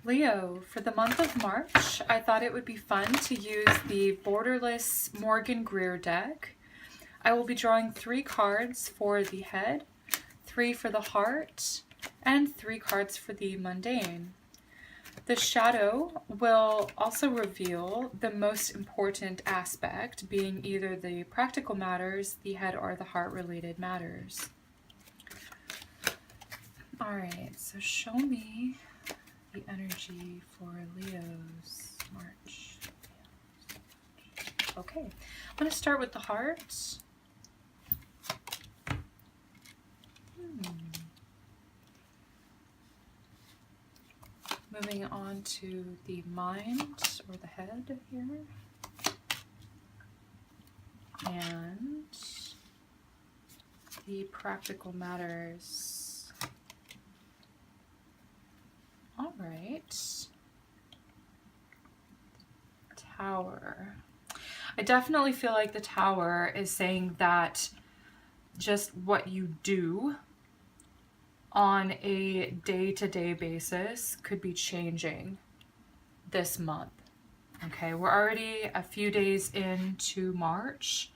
Leo, for the month of March, I thought it would be fun to use the Borderless Morgan Greer deck. I will be drawing 3 cards for the head, 3 for the heart, and 3 cards for the mundane. The shadow will also reveal the most important aspect, being either the practical matters, the head, or the heart related matters. Alright, so show me the energy for Leo's March. Okay, I'm going to start with the heart. Moving on to the mind or the head here. And the practical matters. All right. Tower. I definitely feel like the Tower is saying that just what you do on a day-to-day basis could be changing this month. Okay, we're already a few days into March,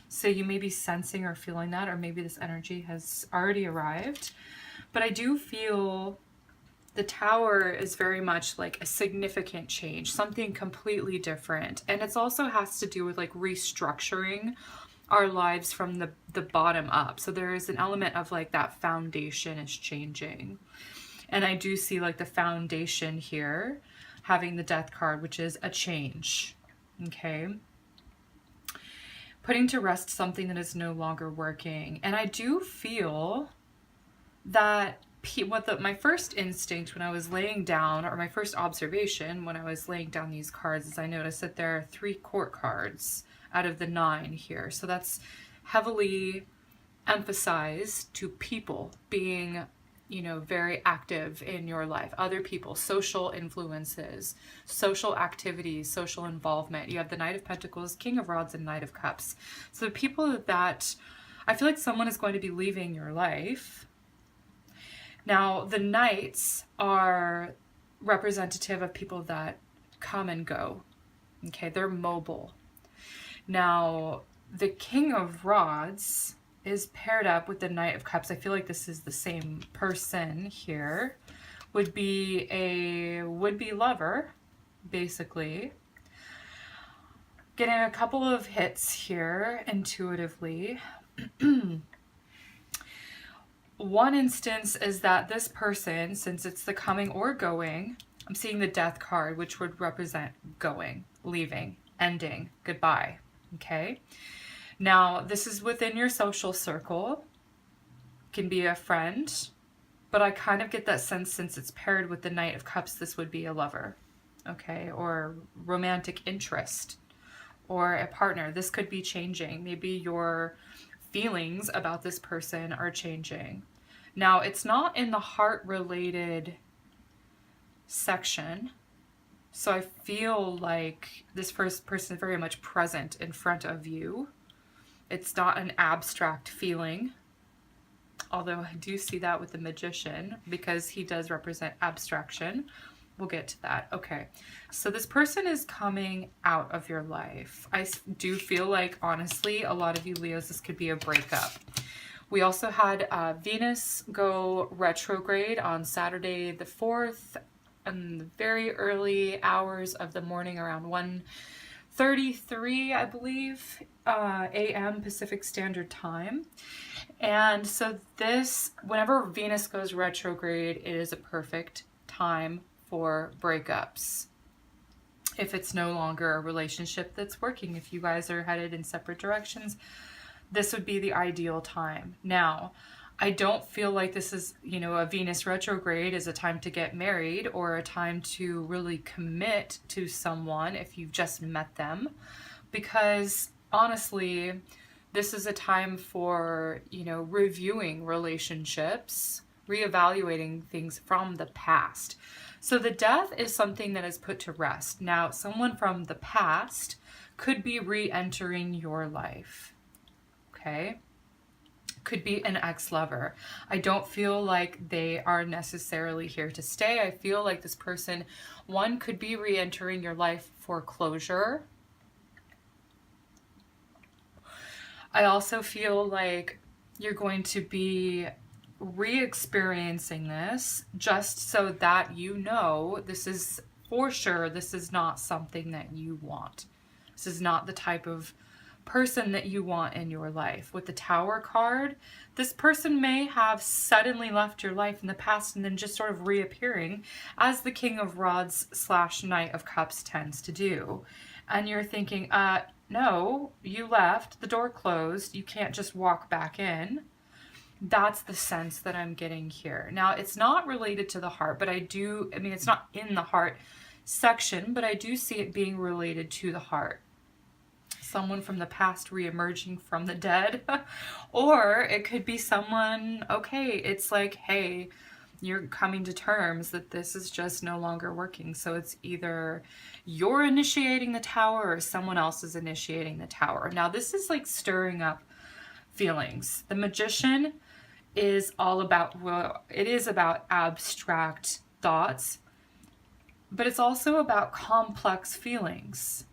so you may be sensing or feeling that, or maybe this energy has already arrived. But I do feel the Tower is very much like a significant change, something completely different. And it also has to do with like restructuring our lives from the bottom up. So there is an element of like that foundation is changing. And I do see like the foundation here having the Death card, which is a change. Okay. Putting to rest something that is no longer working. And I do feel that my first instinct when I was laying down, or my first observation when I was laying down these cards, is I noticed that there are 3 court cards out of the 9 here. So that's heavily emphasized to people being, you know, very active in your life. Other people, social influences, social activities, social involvement. You have the Knight of Pentacles, King of Rods, and Knight of Cups. So the people that, I feel like someone is going to be leaving your life. Now, the Knights are representative of people that come and go. Okay, they're mobile. Now, the King of Rods is paired up with the Knight of Cups. I feel like this is the same person here. Would be a would-be lover, basically. Getting a couple of hits here intuitively. One instance is that this person, since it's the coming or going, I'm seeing the Death card, which would represent going, leaving, ending, goodbye. Okay, now this is within your social circle, can be a friend, but I kind of get that sense since it's paired with the Knight of Cups, this would be a lover, okay, or romantic interest, or a partner. This could be changing. Maybe your feelings about this person are changing. Now, it's not in the heart-related section, so I feel like this first person is very much present in front of you. It's not an abstract feeling, although I do see that with the Magician because he does represent abstraction. We'll get to that. Okay, so this person is coming out of your life. I do feel like, honestly, a lot of you Leos, this could be a breakup. We also had Venus go retrograde on Saturday the 4th, in the very early hours of the morning, around 1:33, I believe, a.m. Pacific Standard Time. And so this, whenever Venus goes retrograde, it is a perfect time for breakups. If it's no longer a relationship that's working, if you guys are headed in separate directions, this would be the ideal time. Now, I don't feel like this is, you know, a Venus retrograde is a time to get married or a time to really commit to someone if you've just met them, because honestly, this is a time for, you know, reviewing relationships, reevaluating things from the past. So the Death is something that is put to rest. Now, someone from the past could be re-entering your life. Okay? Could be an ex-lover. I don't feel like they are necessarily here to stay. I feel like this person, one, could be re-entering your life for closure. I also feel like you're going to be re-experiencing this just so that you know this is for sure, this is not something that you want. This is not the type of person that you want in your life. With the Tower card, this person may have suddenly left your life in the past and then just sort of reappearing, as the King of Rods / Knight of Cups tends to do. And you're thinking, no, you left, the door closed, you can't just walk back in. That's the sense that I'm getting here. Now, it's not related to the heart, but it's not in the heart section, but I do see it being related to the heart. Someone from the past re-emerging from the dead. Or it could be someone, okay, it's like, hey, you're coming to terms that this is just no longer working. So it's either you're initiating the Tower or someone else is initiating the Tower. Now, this is like stirring up feelings. The Magician is all about, well, it is about abstract thoughts, but it's also about complex feelings.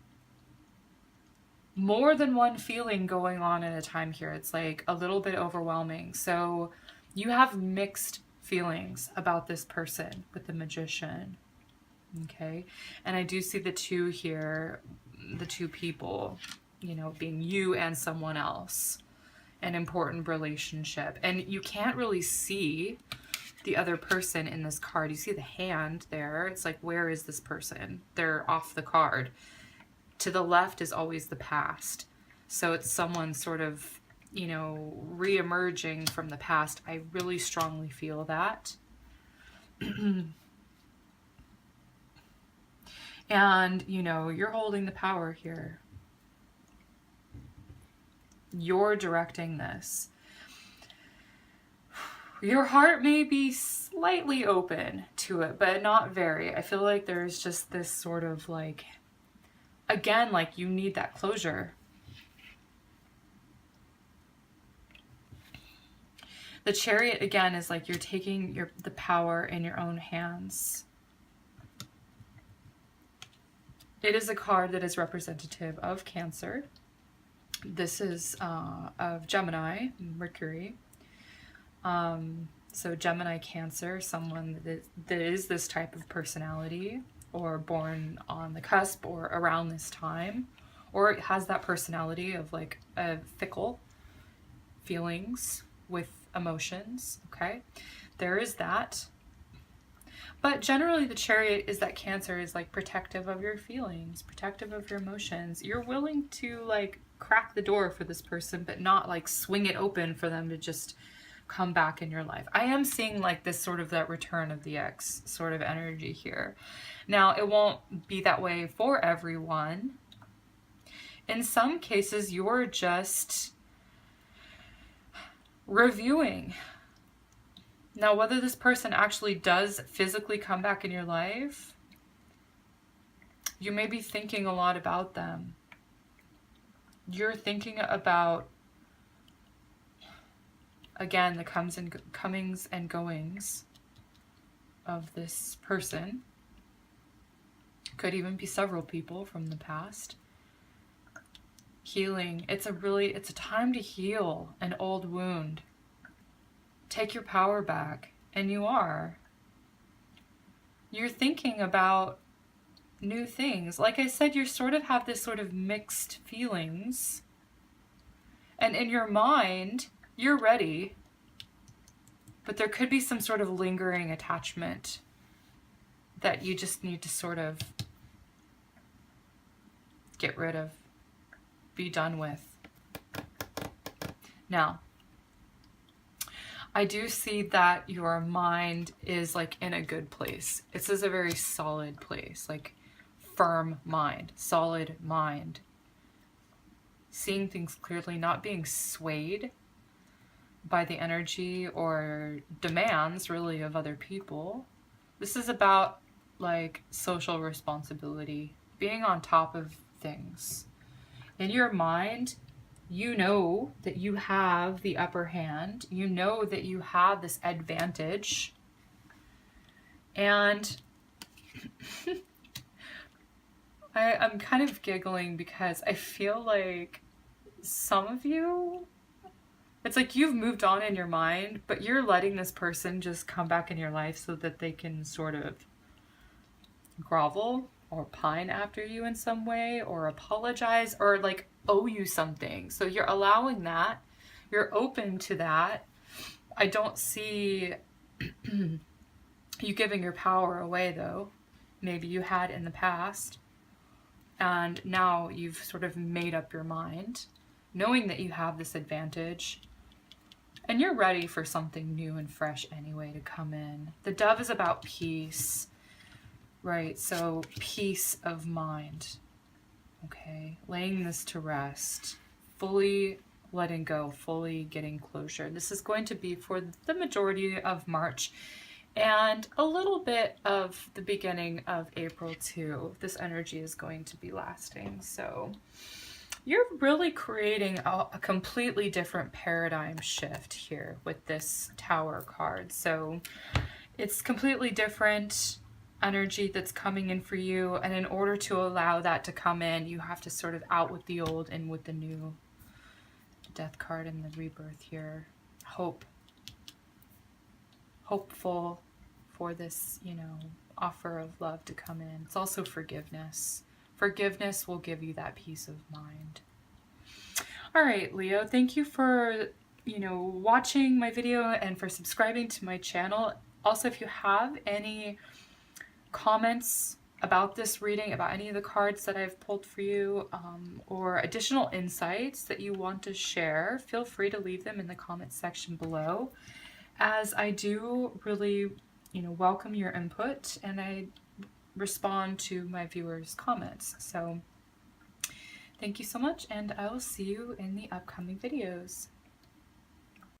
More than one feeling going on at a time here. It's like a little bit overwhelming. So you have mixed feelings about this person with the Magician. Okay. And I do see the two here, the two people, you know, being you and someone else. An important relationship. And you can't really see the other person in this card. You see the hand there. It's like, where is this person? They're off the card. To the left is always the past. So it's someone sort of, you know, re-emerging from the past. I really strongly feel that. And, you know, you're holding the power here. You're directing this. Your heart may be slightly open to it, but not very. I feel like there's just this sort of like, again, like you need that closure. The Chariot, again, is like you're taking the power in your own hands. It is a card that is representative of Cancer. This is of Gemini, Mercury. So Gemini, Cancer, someone that is this type of personality, or born on the cusp or around this time, or it has that personality of like fickle feelings with emotions. Okay, there is that. But generally the Chariot is that Cancer is like protective of your feelings, protective of your emotions. You're willing to like crack the door for this person, but not like swing it open for them to just come back in your life. I am seeing like this sort of that return of the ex sort of energy here. Now, it won't be that way for everyone. In some cases, you're just reviewing. Now, whether this person actually does physically come back in your life, you may be thinking a lot about them. You're thinking about, again, the comings and goings of this person. Could even be several people from the past. Healing. It's a time to heal an old wound. Take your power back. And you are. You're thinking about new things. Like I said, you sort of have this sort of mixed feelings. And in your mind, you're ready. But there could be some sort of lingering attachment that you just need to sort of get rid of, be done with. Now, I do see that your mind is like in a good place. This is a very solid place, like firm mind, solid mind. Seeing things clearly, not being swayed by the energy or demands really of other people. This is about like social responsibility, being on top of things. In your mind, You know that you have the upper hand. You know that you have this advantage. And I'm kind of giggling because I feel like some of you, it's like you've moved on in your mind, but you're letting this person just come back in your life so that they can sort of grovel or pine after you in some way or apologize or like owe you something. So you're allowing that. You're open to that. I don't see you giving your power away though. Maybe you had in the past. And now you've sort of made up your mind, knowing that you have this advantage. And you're ready for something new and fresh anyway to come in. The dove is about peace, right? So peace of mind, okay? Laying this to rest, fully letting go, fully getting closure. This is going to be for the majority of March and a little bit of the beginning of April too. This energy is going to be lasting. So you're really creating a completely different paradigm shift here with this Tower card. So it's completely different energy that's coming in for you. And in order to allow that to come in, you have to sort of out with the old and with the new. Death card and the rebirth here. Hope. Hopeful for this, you know, offer of love to come in. It's also forgiveness. Forgiveness will give you that peace of mind. All right, Leo, thank you for, you know, watching my video and for subscribing to my channel. Also, if you have any comments about this reading, about any of the cards that I've pulled for you, or additional insights that you want to share, feel free to leave them in the comment section below, as I do really, you know, welcome your input and I respond to my viewers' comments. So thank you so much, and I will see you in the upcoming videos.